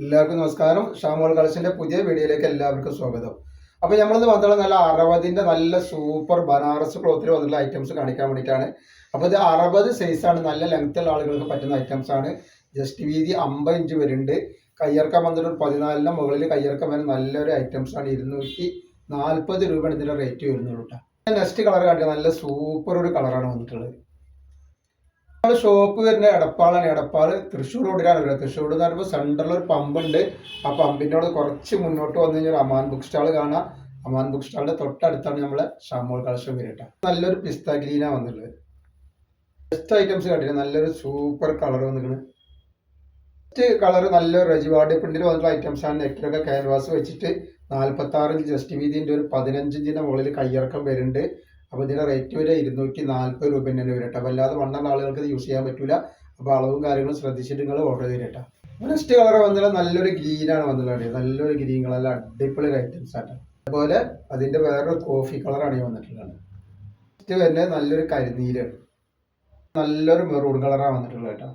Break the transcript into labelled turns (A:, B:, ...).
A: എല്ലാവർക്കും നമസ്കാരം. ഷാമോൾ കളക്ഷന്റെ പുതിയ വീഡിയോയിലേക്ക് എല്ലാവർക്കും സ്വാഗതം. അപ്പോൾ നമ്മളിന്ന് വന്നിട്ടുള്ള നല്ല 60ന്റെ നല്ല സൂപ്പർ ബനാറസ് ക്ലോത്തിൽ വന്നിട്ടുള്ള ഐറ്റംസ് കാണിക്കാൻ വേണ്ടിയിട്ടാണ്. അപ്പോൾ ഇത് 60 സൈസാണ്, നല്ല ലെങ്ത് ഉള്ള ആളുകൾക്ക് പറ്റുന്ന ഐറ്റംസ് ആണ്. ജസ്റ്റ് വീതി 50 ഇഞ്ച് വരുന്നുണ്ട്. കയ്യിറക്കം വന്നിട്ട് 14ന്റെ മുകളിൽ കയ്യിറക്കം വരുന്ന നല്ലൊരു ഐറ്റംസ് ആണ്. 240 രൂപയാണ് ഇതിന്റെ റേറ്റ് വരുന്നുള്ളൂ കേട്ടോ. നെക്സ്റ്റ് കളർ കാണിക്കുക, നല്ല സൂപ്പർ ഒരു കളറാണ് വന്നിട്ടുള്ളത്. ഷോപ്പ് വരുന്ന എടപ്പാളാണ്. എടപ്പാള് തൃശ്ശൂർ റോഡിലാണ് വരുന്നത്. തൃശ്ശൂർ എന്ന് പറയുമ്പോൾ സെൻട്രലിൽ ഒരു പമ്പ് ഉണ്ട്. ആ പമ്പിനോട് കുറച്ച് മുന്നോട്ട് വന്നു കഴിഞ്ഞാൽ അമാൻ ബുക്ക് സ്റ്റാൾ കാണാം. അമാൻ ബുക്ക് സ്റ്റാളിന്റെ തൊട്ടടുത്താണ് നമ്മളെ ഷാമോൾ കളക്ഷൻ വരട്ടെ. നല്ലൊരു പിസ്ത ഗ്രീനാണ് വന്നിട്ടുള്ളത്. ബെസ്റ്റ് ഐറ്റംസ് കണ്ടിട്ട് നല്ലൊരു സൂപ്പർ കളർ വന്നിട്ടുണ്ട്. ബെസ്റ്റ് കളർ നല്ലൊരു റജിവാർഡ് പ്രിന്റിൽ വന്നിട്ടുള്ള ഐറ്റംസ് ആണ്. നെക്കിലൊക്കെ ക്യാൻവാസ് വെച്ചിട്ട് 46 ഇഞ്ച് ജസ്റ്റ് വീതിന്റെ ഒരു 15 ഇഞ്ചിന്റെ മുകളിൽ കയ്യിറക്കം വരുന്നുണ്ട്. അപ്പോൾ ഇതിന്റെ റേറ്റ് വരെ 240 രൂപ തന്നെ വരട്ടെ. അപ്പോൾ അല്ലാതെ വണ്ണുള്ള ആളുകൾക്ക് ഇത് യൂസ് ചെയ്യാൻ പറ്റില്ല. അപ്പോൾ അളവും കാര്യങ്ങളും ശ്രദ്ധിച്ചിട്ട് നിങ്ങൾ ഓർഡർ ചെയ്തിരട്ടെ. നെക്സ്റ്റ് കളർ വന്നിട്ട് നല്ലൊരു ഗ്രീനാണ് വന്നിട്ടുള്ളത്. നല്ലൊരു ഗ്രീൻ കളർ, അടിപൊളി ഐറ്റംസ് ആണ്. അതുപോലെ അതിന്റെ വേറൊരു കോഫി കളറാണ് ഈ വന്നിട്ടുള്ളത്. നെക്സ്റ്റ് തന്നെ നല്ലൊരു കരിനീരാണ്, നല്ലൊരു മെറൂൺ കളറാണ് വന്നിട്ടുള്ളത് കേട്ടോ.